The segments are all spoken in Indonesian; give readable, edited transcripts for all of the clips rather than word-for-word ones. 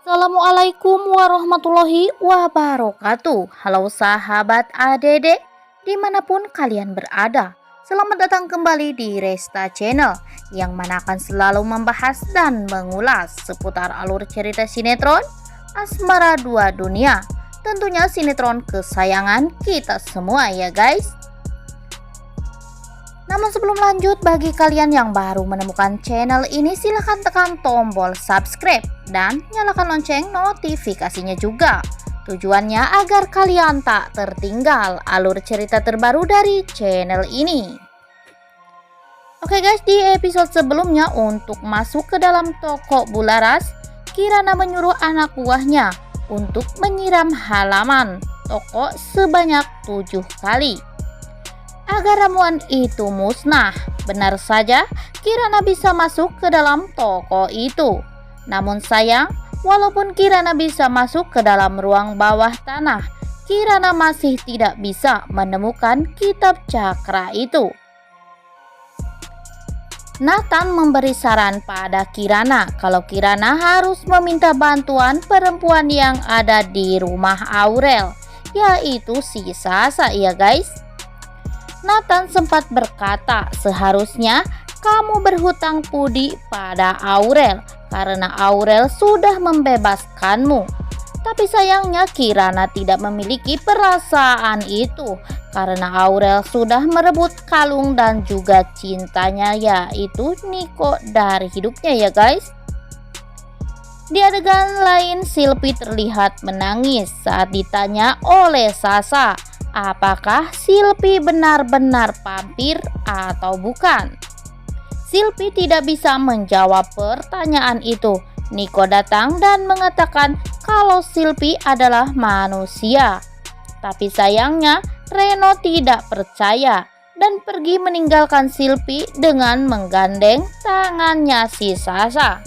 Assalamualaikum warahmatullahi wabarakatuh. Halo sahabat ADD, dimanapun kalian berada. Selamat datang kembali di Resta Channel, yang mana akan selalu membahas dan mengulas seputar alur cerita sinetron Asmara Dua Dunia. Tentunya sinetron kesayangan kita semua ya guys. Namun sebelum lanjut, bagi kalian yang baru menemukan channel ini, silahkan tekan tombol subscribe dan nyalakan lonceng notifikasinya juga. Tujuannya agar kalian tak tertinggal alur cerita terbaru dari channel ini. Oke guys, di episode sebelumnya untuk masuk ke dalam toko Bularas, Kirana menyuruh anak buahnya untuk menyiram halaman toko sebanyak 7 kali. Agar ramuan itu musnah. Benar saja, Kirana bisa masuk ke dalam toko itu. Namun sayang, walaupun Kirana bisa masuk ke dalam ruang bawah tanah, Kirana masih tidak bisa menemukan kitab cakra itu. Nathan memberi saran pada Kirana kalau Kirana harus meminta bantuan perempuan yang ada di rumah Aurel, yaitu si Sasa ya guys. Nathan sempat berkata, seharusnya kamu berhutang budi pada Aurel karena Aurel sudah membebaskanmu. Tapi sayangnya Kirana tidak memiliki perasaan itu karena Aurel sudah merebut kalung dan juga cintanya, yaitu Niko, dari hidupnya ya guys. Di adegan lain, Silpi terlihat menangis saat ditanya oleh Sasa, apakah Silpi benar-benar vampir atau bukan? Silpi tidak bisa menjawab pertanyaan itu. Niko datang dan mengatakan kalau Silpi adalah manusia. Tapi sayangnya Reno tidak percaya dan pergi meninggalkan Silpi dengan menggandeng tangannya si Sasa.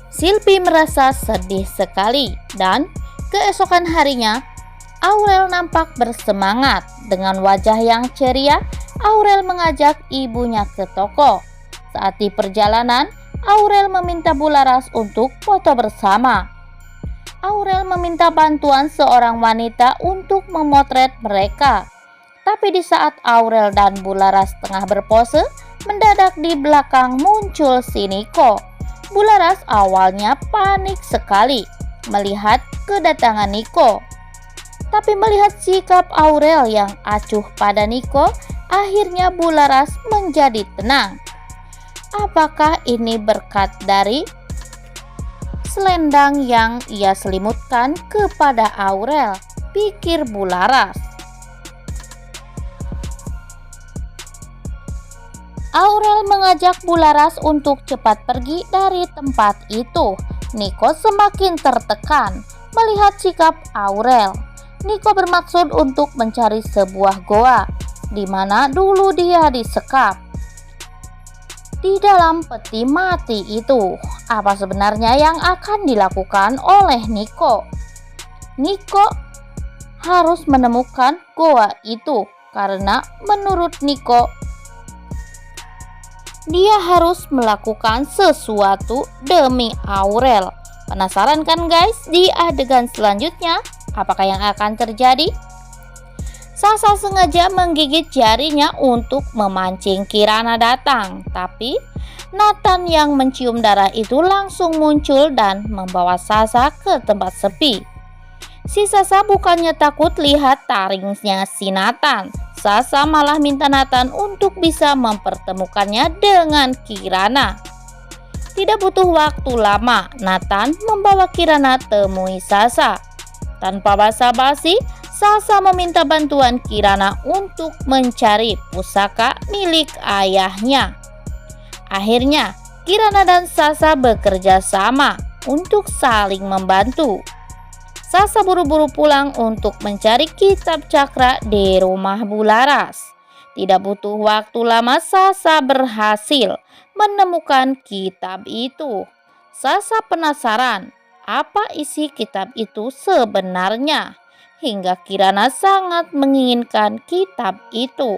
Silpi merasa sedih sekali dan keesokan harinya Aurel nampak bersemangat. Dengan wajah yang ceria, Aurel mengajak ibunya ke toko. Saat di perjalanan, Aurel meminta Bularas untuk foto bersama. Aurel meminta bantuan seorang wanita untuk memotret mereka. Tapi di saat Aurel dan Bularas tengah berpose, mendadak di belakang muncul si Niko. Bularas awalnya panik sekali melihat kedatangan Niko. Tapi melihat sikap Aurel yang acuh pada Niko, akhirnya Bularas menjadi tenang. Apakah ini berkat dari selendang yang ia selimutkan kepada Aurel? Pikir Bularas. Aurel mengajak Bularas untuk cepat pergi dari tempat itu. Niko semakin tertekan melihat sikap Aurel. Niko bermaksud untuk mencari sebuah goa di mana dulu dia disekap. Di dalam peti mati itu, apa sebenarnya yang akan dilakukan oleh Niko? Niko harus menemukan goa itu karena menurut Niko dia harus melakukan sesuatu demi Aurel. Penasaran kan guys di adegan selanjutnya? Apakah yang akan terjadi? Sasa sengaja menggigit jarinya untuk memancing Kirana datang. Tapi Nathan yang mencium darah itu langsung muncul dan membawa Sasa ke tempat sepi. Si Sasa bukannya takut lihat taringnya si Nathan. Sasa malah minta Nathan untuk bisa mempertemukannya dengan Kirana. Tidak butuh waktu lama, Nathan membawa Kirana temui Sasa. Tanpa basa-basi, Sasa meminta bantuan Kirana untuk mencari pusaka milik ayahnya. Akhirnya, Kirana dan Sasa bekerja sama untuk saling membantu. Sasa buru-buru pulang untuk mencari kitab cakra di rumah Bularas. Tidak butuh waktu lama, Sasa berhasil menemukan kitab itu. Sasa penasaran apa isi kitab itu sebenarnya, hingga Kirana sangat menginginkan kitab itu.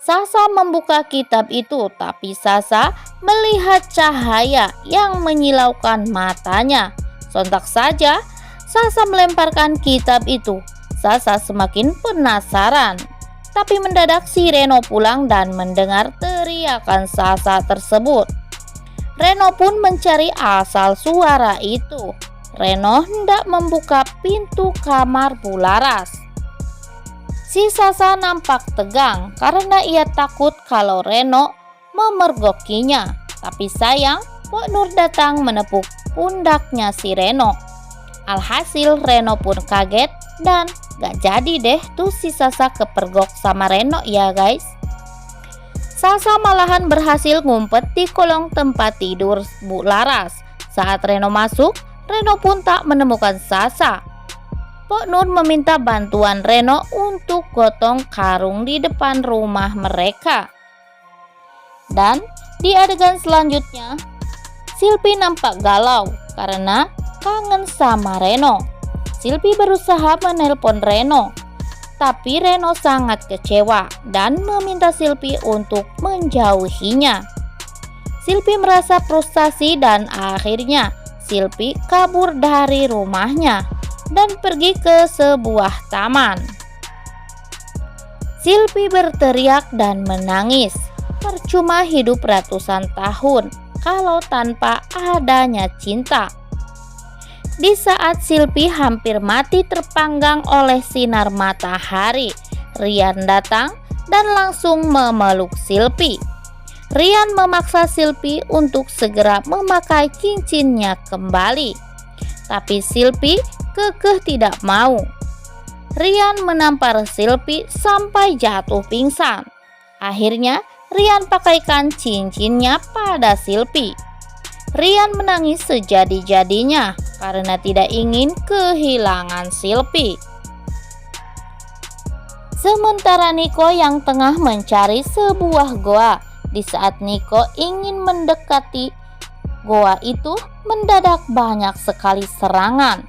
Sasa membuka kitab itu, tapi Sasa melihat cahaya yang menyilaukan matanya. Sontak saja Sasa melemparkan kitab itu. Sasa semakin penasaran. Tapi mendadak si Reno pulang dan mendengar teriakan Sasa tersebut. Reno pun mencari asal suara itu. Reno hendak membuka pintu kamar Bularas. Si Sasa nampak tegang karena ia takut kalau Reno memergokinya. Tapi sayang, Pok Nur datang menepuk pundaknya si Reno. Alhasil Reno pun kaget dan gak jadi deh tuh si Sasa kepergok sama Reno ya guys. Sasa malahan berhasil ngumpet di kolong tempat tidur Bularas. Saat Reno masuk, Reno pun tak menemukan Sasa. Pok Nur meminta bantuan Reno untuk gotong karung di depan rumah mereka. Dan di adegan selanjutnya, Silpi nampak galau karena kangen sama Reno. Silpi berusaha menelpon Reno, tapi Reno sangat kecewa dan meminta Silpi untuk menjauhinya. Silpi merasa frustasi dan akhirnya Silpi kabur dari rumahnya dan pergi ke sebuah taman. Silpi berteriak dan menangis. Percuma hidup ratusan tahun kalau tanpa adanya cinta. Di saat Silpi hampir mati terpanggang oleh sinar matahari, Rian datang dan langsung memeluk Silpi. Rian memaksa Silpi untuk segera memakai cincinnya kembali. Tapi Silpi kekeh tidak mau. Rian menampar Silpi sampai jatuh pingsan. Akhirnya Rian pakaikan cincinnya pada Silpi. Rian menangis sejadi-jadinya karena tidak ingin kehilangan Silpi. Sementara Niko yang tengah mencari sebuah goa. Di saat Niko ingin mendekati goa itu, mendadak banyak sekali serangan.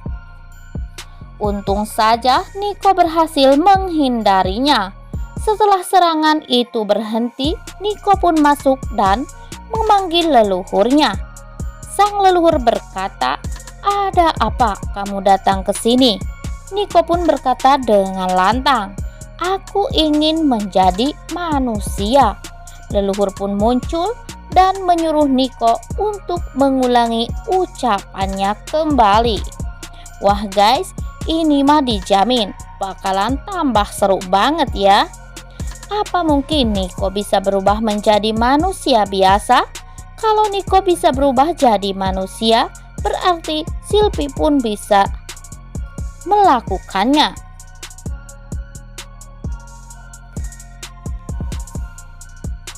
Untung saja Niko berhasil menghindarinya. Setelah serangan itu berhenti, Niko pun masuk dan memanggil leluhurnya. Sang leluhur berkata, "Ada apa kamu datang ke sini?" Niko pun berkata dengan lantang, "Aku ingin menjadi manusia." Leluhur pun muncul dan menyuruh Niko untuk mengulangi ucapannya kembali. Wah guys, ini mah dijamin bakalan tambah seru banget ya. Apa mungkin Niko bisa berubah menjadi manusia biasa? Kalau Niko bisa berubah jadi manusia, berarti Silpi pun bisa melakukannya.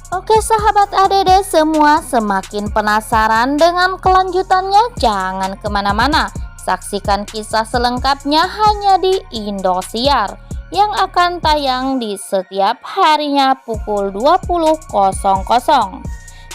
Oke sahabat ADD semua, semakin penasaran dengan kelanjutannya? Jangan kemana-mana, saksikan kisah selengkapnya hanya di Indosiar yang akan tayang di setiap harinya pukul 20.00.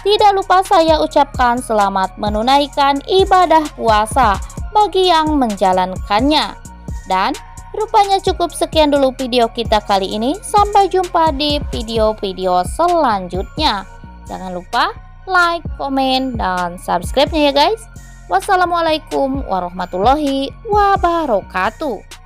Tidak lupa saya ucapkan selamat menunaikan ibadah puasa bagi yang menjalankannya. Dan rupanya cukup sekian dulu video kita kali ini. Sampai jumpa di video-video selanjutnya. Jangan lupa like, komen, dan subscribe-nya ya guys. Wassalamualaikum warahmatullahi wabarakatuh.